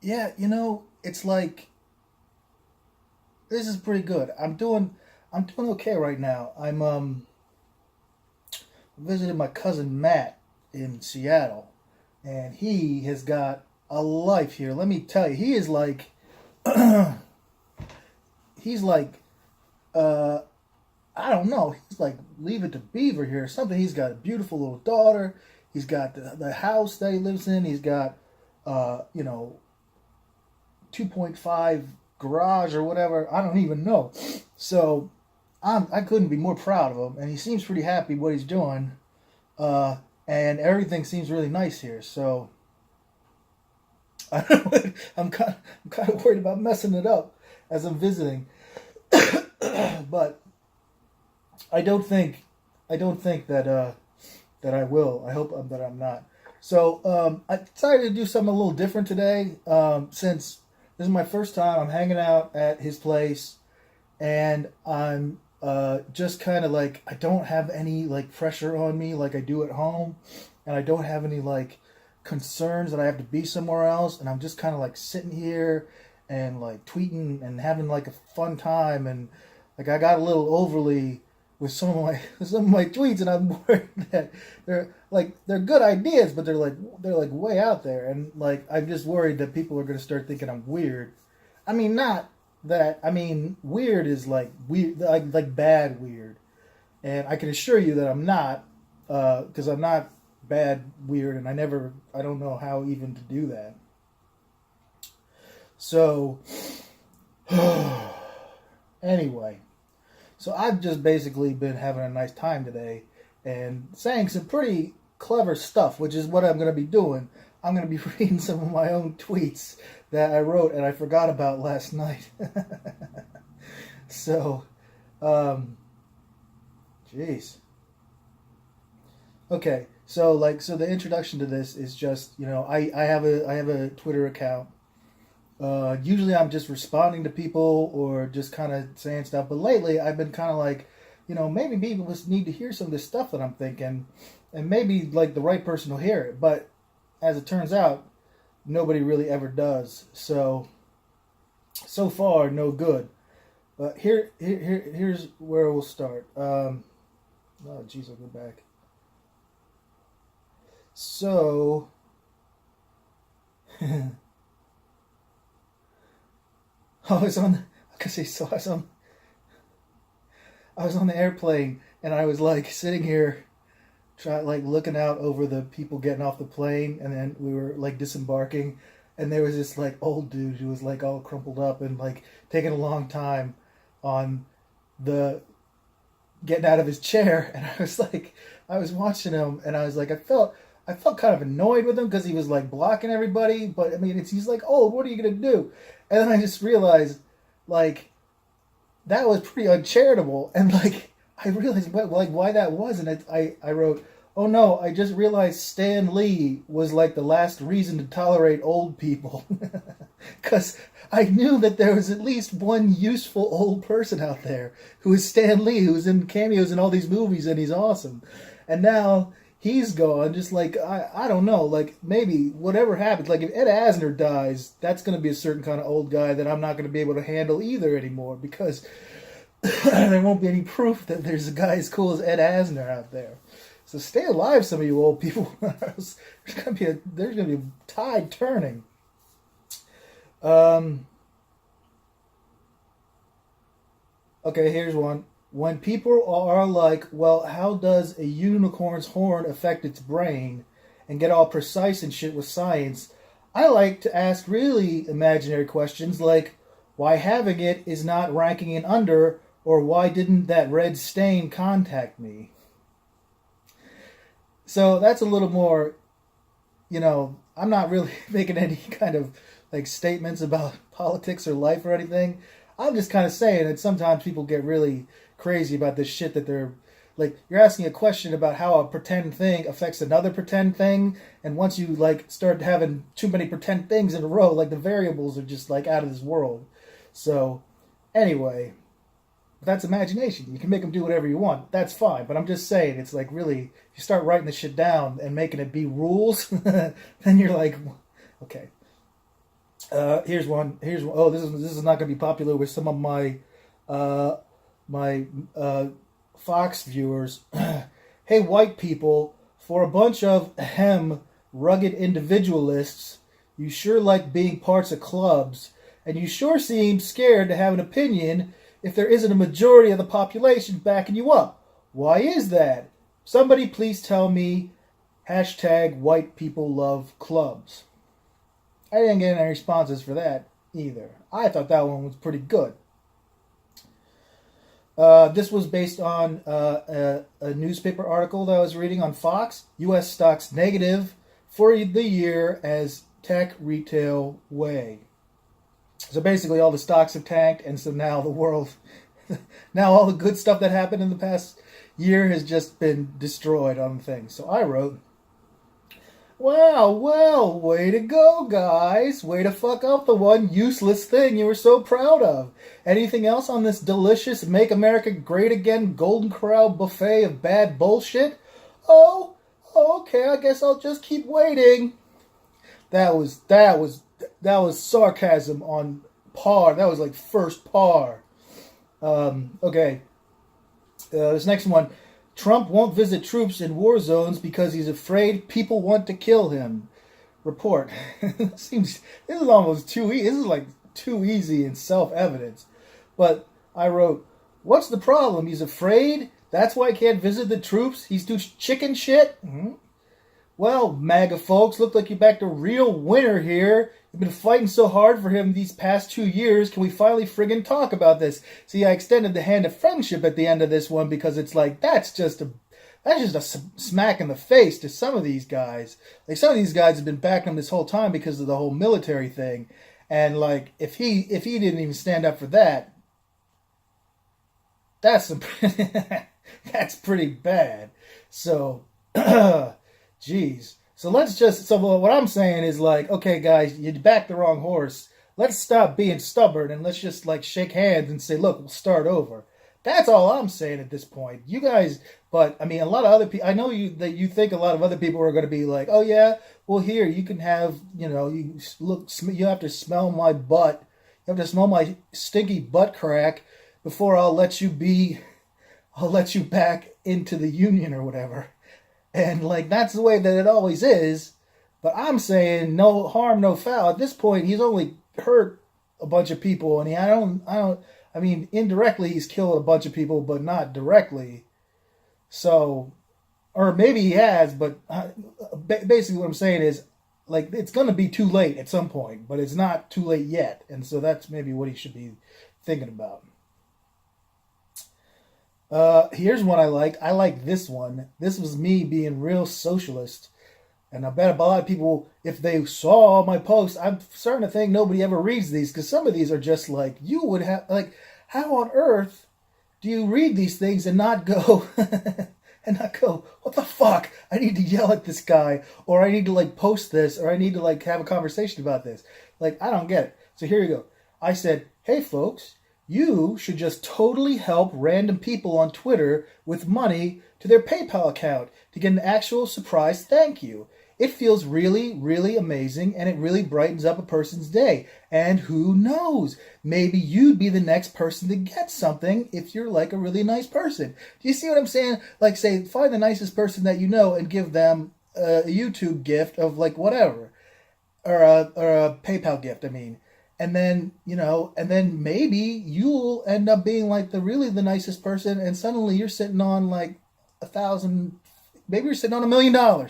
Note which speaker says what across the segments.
Speaker 1: Yeah, it's like this is pretty good. I'm doing okay right now. I'm visiting my cousin Matt in Seattle, and he has got a life here. Let me tell you, he is like he's like uh I don't know. He's like Leave It to Beaver here or something. He's got a beautiful little daughter. He's got the house that he lives in. He's got uh you know 2.5 garage or whatever. I don't even know. So I couldn't be more proud of him, and he seems pretty happy what he's doing. Uh, and everything seems really nice here. So I don't know, I'm kind of worried about messing it up as I'm visiting, but I don't think I don't think that I will. I hope that I'm not. So I decided to do something a little different today. Since this is my first time, I'm hanging out at his place, and I'm just kind of like I don't have any like pressure on me like I do at home, and I don't have any like concerns that I have to be somewhere else, and I'm just kind of like sitting here and like tweeting and having like a fun time, and like I got a little overly with some of my some of my tweets, and I'm worried that they're good ideas, but they're like way out there, and like I'm just worried that people are going to start thinking I'm weird. I mean, not that. I mean, weird is like weird, like bad weird, and I can assure you that I'm not, because I'm not bad weird, and I don't know how even to do that. So, anyway, so I've just basically been having a nice time today and saying some pretty clever stuff, which is what I'm going to be doing. I'm going to be reading some of my own tweets that I wrote and I forgot about last night. So, um, jeez. Okay, so the introduction to this is just I have a Twitter account. Usually I'm just responding to people or just kind of saying stuff, but lately I've been kind of like, maybe people just need to hear some of this stuff that I'm thinking, and maybe like the right person will hear it. But as it turns out, nobody really ever does. So far, no good. But here's where we'll start. Oh, geez, I'll go back. So, I was on. I could say so. I was on the airplane, and I was like sitting here, like looking out over the people getting off the plane, and then we were like disembarking, and there was this like old dude who was like all crumpled up and like taking a long time on the getting out of his chair, and I was watching him, and I was like, I felt kind of annoyed with him because he was like blocking everybody, but I mean, he's like, oh, what are you gonna do? And then I just realized, like, that was pretty uncharitable, and like, I realized why that was, and I wrote, oh no, I just realized Stan Lee was like the last reason to tolerate old people, because I knew that there was at least one useful old person out there who is Stan Lee, who's in cameos in all these movies, and he's awesome, and now he's gone. Just like I don't know, like maybe whatever happens, like if Ed Asner dies, that's going to be a certain kind of old guy that I'm not going to be able to handle either anymore because there won't be any proof that there's a guy as cool as Ed Asner out there. So stay alive, some of you old people. There's gonna be a tide turning. Um, okay, here's one. When people are like, well, how does a unicorn's horn affect its brain, and get all precise and shit with science, I like to ask really imaginary questions like, why having it is not ranking it under, or why didn't that red stain contact me? So that's a little more, I'm not really making any kind of like statements about politics or life or anything. I'm just kind of saying that sometimes people get really crazy about this shit that they're like, you're asking a question about how a pretend thing affects another pretend thing, and once you like start having too many pretend things in a row, like the variables are just like out of this world. So anyway, that's imagination. You can make them do whatever you want. That's fine. But I'm just saying, it's like really, if you start writing this shit down and making it be rules, then you're like, okay. Here's one. Oh, this is not going to be popular with some of my uh, my Fox viewers. Hey, white people, for a bunch of rugged individualists, you sure like being parts of clubs, and you sure seem scared to have an opinion if there isn't a majority of the population backing you up. Why is that? Somebody please tell me. Hashtag white people love clubs. I didn't get any responses for that either. I thought that one was pretty good. This was based on a newspaper article that I was reading on Fox. U.S. stocks negative for the year as tech retail way. So basically all the stocks have tanked, and so now the world, now all the good stuff that happened in the past year has just been destroyed on things. So I wrote, wow, well, way to go, guys. Way to fuck up the one useless thing you were so proud of. Anything else on this delicious Make America Great Again Golden Corral buffet of bad bullshit? Oh, okay, I guess I'll just keep waiting. That was sarcasm on par. That was like first par. Okay. This next one. Trump won't visit troops in war zones because he's afraid people want to kill him. Report. This is almost too easy. This is like too easy and self-evident. But I wrote, what's the problem? He's afraid? That's why he can't visit the troops? He's too chicken shit? Mm-hmm. Well, MAGA folks, look like you're back to real winner here. You've been fighting so hard for him these past 2 years. Can we finally friggin' talk about this? See, I extended the hand of friendship at the end of this one because it's like, that's just a smack in the face to some of these guys. Like, some of these guys have been backing him this whole time because of the whole military thing. And like, if he didn't even stand up for that, that's that's pretty bad. So, jeez. So what I'm saying is like, okay, guys, you backed the wrong horse. Let's stop being stubborn and let's just like shake hands and say, look, we'll start over. That's all I'm saying at this point. You guys, but I mean, a lot of other people, I know that you think a lot of other people are going to be like, oh yeah, well here, you can have, you have to smell my butt. You have to smell my stinky butt crack before I'll let you back into the union or whatever. And like, that's the way that it always is. But I'm saying no harm, no foul. At this point, he's only hurt a bunch of people, and I mean, indirectly he's killed a bunch of people, but not directly. So, or maybe he has, but basically what I'm saying is, like, it's going to be too late at some point, but it's not too late yet. And so that's maybe what he should be thinking about. Here's one I liked. I like this one. This was me being real socialist. And I bet a lot of people, if they saw my posts, I'm starting to think nobody ever reads these, because some of these are just like, you would have, like, how on earth do you read these things and not go, what the fuck? I need to yell at this guy, or I need to like post this, or I need to like have a conversation about this. Like, I don't get it. So here you go. I said, hey folks, you should just totally help random people on Twitter with money to their PayPal account to get an actual surprise thank you. It feels really, really amazing, and it really brightens up a person's day. And who knows? Maybe you'd be the next person to get something if you're like a really nice person. Do you see what I'm saying? Like, say, find the nicest person that you know and give them a YouTube gift of like whatever. Or a PayPal gift, I mean. And then, and then maybe you'll end up being like the nicest person, and suddenly you're sitting on like 1,000, maybe you're sitting on $1 million.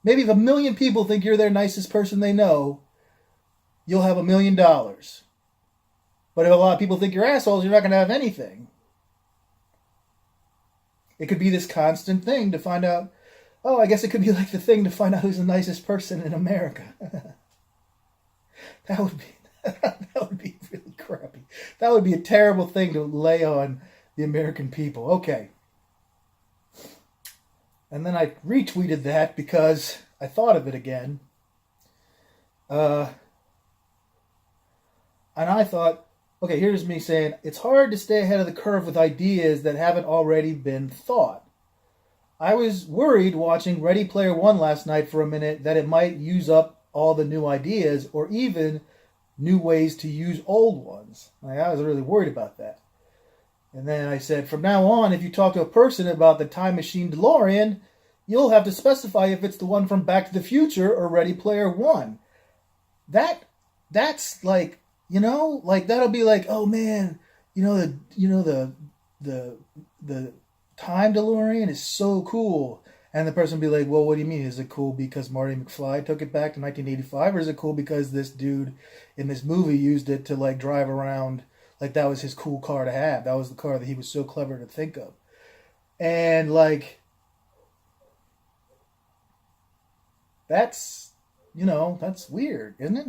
Speaker 1: Maybe if 1 million people think you're their nicest person they know, you'll have $1 million. But if a lot of people think you're assholes, you're not going to have anything. It could be this constant thing to find out, oh, I guess it could be like the thing to find out who's the nicest person in America. That would be really crappy. That would be a terrible thing to lay on the American people. Okay. And then I retweeted that because I thought of it again. And I thought, okay, here's me saying, it's hard to stay ahead of the curve with ideas that haven't already been thought. I was worried watching Ready Player One last night for a minute that it might use up all the new ideas, or even new ways to use old ones. Like, I was really worried about that. And then I said, from now on, if you talk to a person about the time machine DeLorean, you'll have to specify if it's the one from Back to the Future or Ready Player One. That's like, like that'll be like, oh man, the time DeLorean is so cool. And the person will be like, well, what do you mean? Is it cool because Marty McFly took it back to 1985? Or is it cool because this dude in this movie used it to like drive around? Like that was his cool car to have. That was the car that he was so clever to think of. And like, that's, that's weird, isn't it?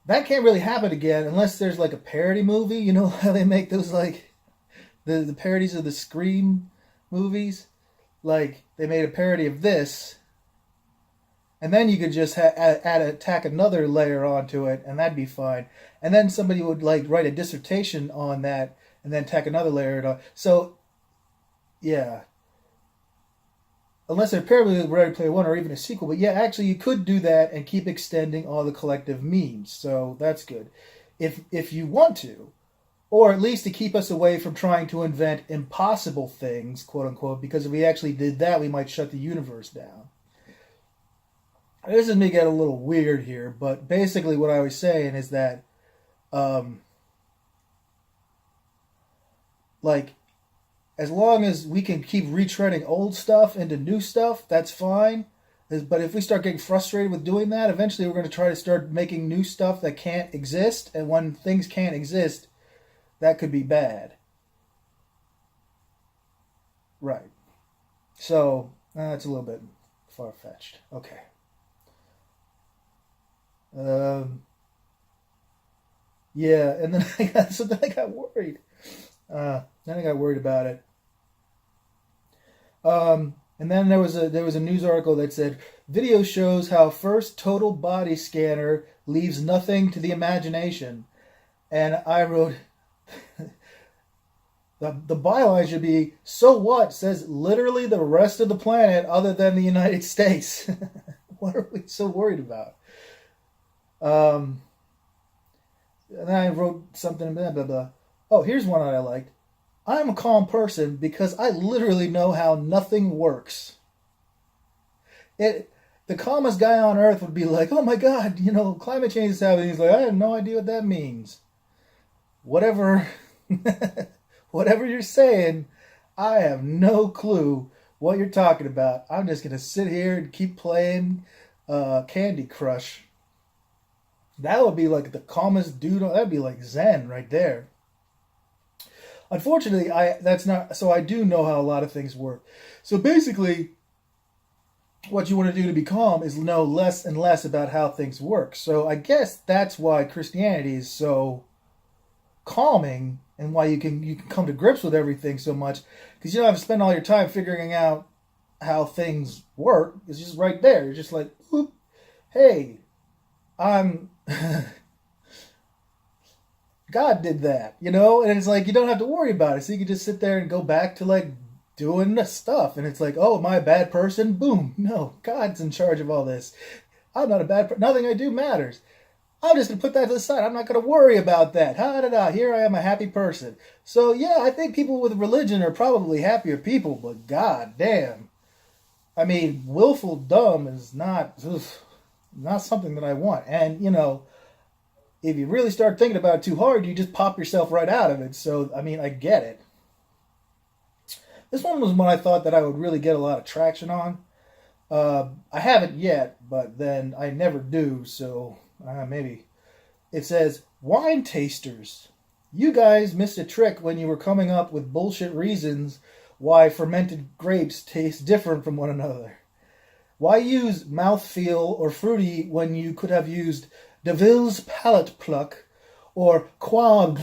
Speaker 1: That can't really happen again unless there's like a parody movie. You know how they make those like the parodies of the Scream movies? Like they made a parody of this, and then you could just tack another layer onto it, and that'd be fine. And then somebody would like write a dissertation on that, and then tack another layer on. So, yeah, unless they're parody of Ready Player One or even a sequel. But yeah, actually, you could do that and keep extending all the collective memes. So that's good, if you want to. Or at least to keep us away from trying to invent impossible things, quote unquote, because if we actually did that, we might shut the universe down. This is me get a little weird here, but basically what I was saying is that, like, as long as we can keep retreading old stuff into new stuff, that's fine. But if we start getting frustrated with doing that, eventually we're going to try to start making new stuff that can't exist. And when things can't exist, that could be bad. Right. So, that's a little bit far-fetched. Okay. Yeah, and then I got worried. Then I got worried about it. And then there was a news article that said, video shows how first total body scanner leaves nothing to the imagination. And I wrote... The byline should be, so what? Says literally the rest of the planet other than the United States. What are we so worried about? And then I wrote something, blah, blah, blah. Oh, here's one that I liked. I'm a calm person because I literally know how nothing works. The calmest guy on earth would be like, oh my God, climate change is happening. He's like, I have no idea what that means. Whatever... Whatever you're saying, I have no clue what you're talking about. I'm just going to sit here and keep playing Candy Crush. That would be like the calmest dude. That would be like Zen right there. Unfortunately, that's not. So I do know how a lot of things work. So basically, what you want to do to be calm is know less and less about how things work. So I guess that's why Christianity is so calming and why you can come to grips with everything so much, because you don't have to spend all your time figuring out how things work. It's just right there. You're just like, oop, hey, God did that, and it's like you don't have to worry about it. So you can just sit there and go back to like doing the stuff, and it's like, oh, am I a bad person? Boom, no, God's in charge of all this. I'm not a bad person. Nothing I do matters. I'm just going to put that to the side. I'm not going to worry about that. Here I am, a happy person. So, yeah, I think people with religion are probably happier people, but god damn. I mean, willful dumb is not something that I want. And, if you really start thinking about it too hard, you just pop yourself right out of it. So, I mean, I get it. This one was one I thought that I would really get a lot of traction on. I haven't yet, but then I never do, so... maybe. It says, wine tasters. You guys missed a trick when you were coming up with bullshit reasons why fermented grapes taste different from one another. Why use mouthfeel or fruity when you could have used Deville's palate pluck or quab,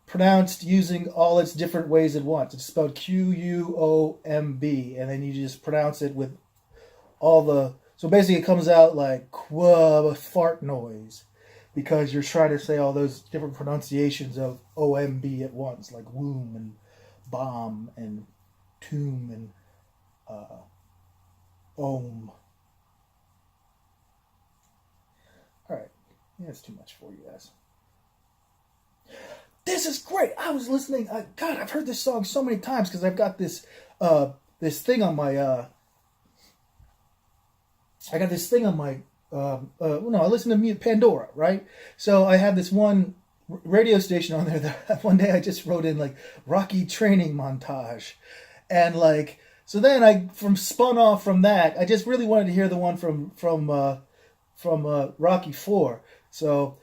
Speaker 1: pronounced using all its different ways at once. It's spelled Q-U-O-M-B, and then you just pronounce it with all the... So basically it comes out like quab fart noise because you're trying to say all those different pronunciations of OMB at once, like womb and bomb and tomb and ohm. All right. Yeah, it's too much for you guys. This is great. I was listening. God, I've heard this song so many times because I've got this this thing on my. I got this thing on my. I listen to Pandora, right? So I have this one radio station on there that one day I just wrote in like Rocky training montage, and like so then I spun off from that. I just really wanted to hear the one from Rocky 4. So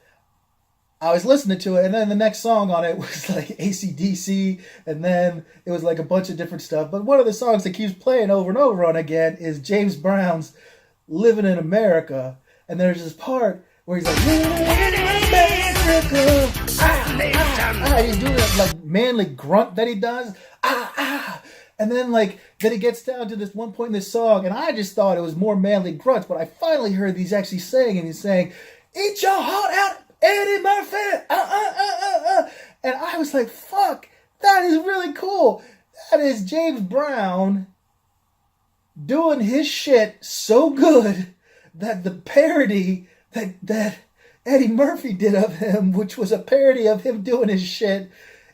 Speaker 1: I was listening to it, and then the next song on it was like AC/DC, and then it was like a bunch of different stuff. But one of the songs that keeps playing over and over on again is James Brown's "Living in America," and there's this part where he's like, "Living in America," he's doing that like manly grunt that he does, and then then he gets down to this one point in this song, and I just thought it was more manly grunts, but I finally heard he's actually saying, and he's saying, "Eat your heart out, Eddie Murphy," and I was like, "Fuck, that is really cool." That is James Brown doing his shit so good that the parody that Eddie Murphy did of him, which was a parody of him doing his shit,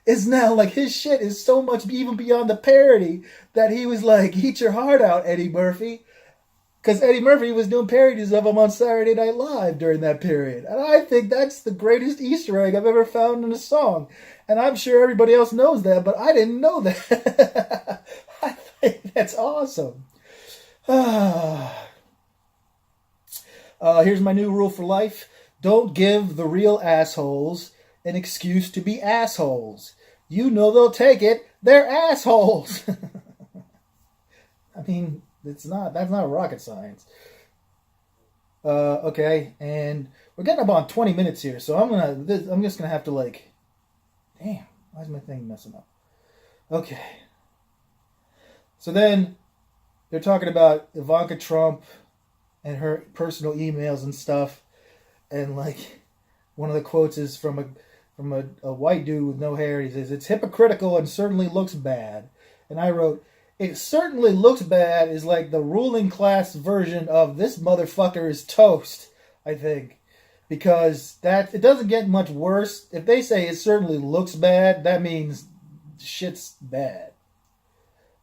Speaker 1: is now like his shit is so much even beyond the parody that he was like, "Eat your heart out, Eddie Murphy." Because Eddie Murphy was doing parodies of him on Saturday Night Live during that period. And I think that's the greatest Easter egg I've ever found in a song. And I'm sure everybody else knows that, but I didn't know that. I think that's awesome. Here's my new rule for life. Don't give the real assholes an excuse to be assholes. You know they'll take it. They're assholes. I mean, that's not rocket science. Okay, and we're getting up on 20 minutes here, so I'm just gonna have to like, damn, why is my thing messing up? Okay. So then they're talking about Ivanka Trump and her personal emails and stuff, and like one of the quotes is from a white dude with no hair. He says, "It's hypocritical and certainly looks bad." And I wrote, "It certainly looks bad" is like the ruling class version of "this motherfucker is toast," I think. Because it doesn't get much worse. If they say it certainly looks bad, that means shit's bad.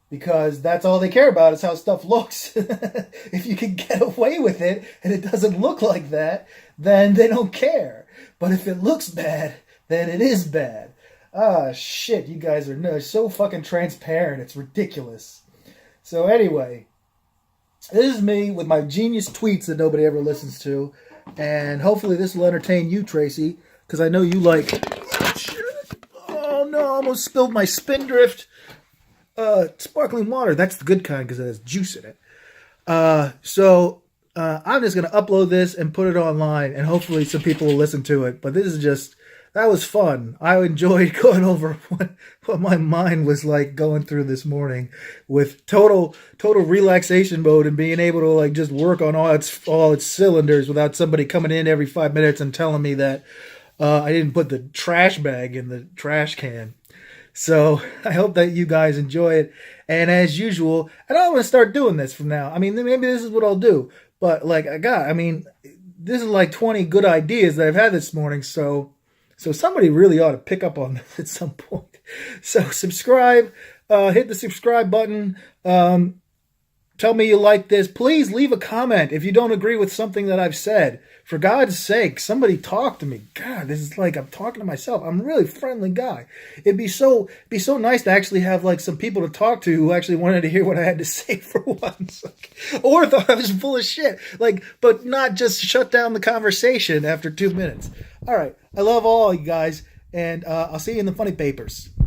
Speaker 1: Because that's all they care about is how stuff looks. If you can get away with it and it doesn't look like that, then they don't care. But if it looks bad, then it is bad. Ah, shit, you guys are so fucking transparent. It's ridiculous. So anyway, this is me with my genius tweets that nobody ever listens to. And hopefully this will entertain you, Tracy, because I know you like... Oh, shit. Oh, no, I almost spilled my Spindrift sparkling water. That's the good kind because it has juice in it. So I'm just going to upload this and put it online, and hopefully some people will listen to it. But this is just... That was fun. I enjoyed going over what my mind was like going through this morning with total relaxation mode and being able to like just work on all its cylinders without somebody coming in every 5 minutes and telling me that I didn't put the trash bag in the trash can. So I hope that you guys enjoy it. And as usual, and I'm going to start doing this from now. I mean, maybe this is what I'll do. But like this is like 20 good ideas that I've had this morning. So somebody really ought to pick up on this at some point. So subscribe, hit the subscribe button. Tell me you like this. Please leave a comment if you don't agree with something that I've said. For God's sake, somebody talk to me. God, this is like I'm talking to myself. I'm a really friendly guy. It'd be so nice to actually have like some people to talk to who actually wanted to hear what I had to say for once. Or thought I was full of shit. But not just shut down the conversation after 2 minutes. All right. I love all you guys, and I'll see you in the funny papers.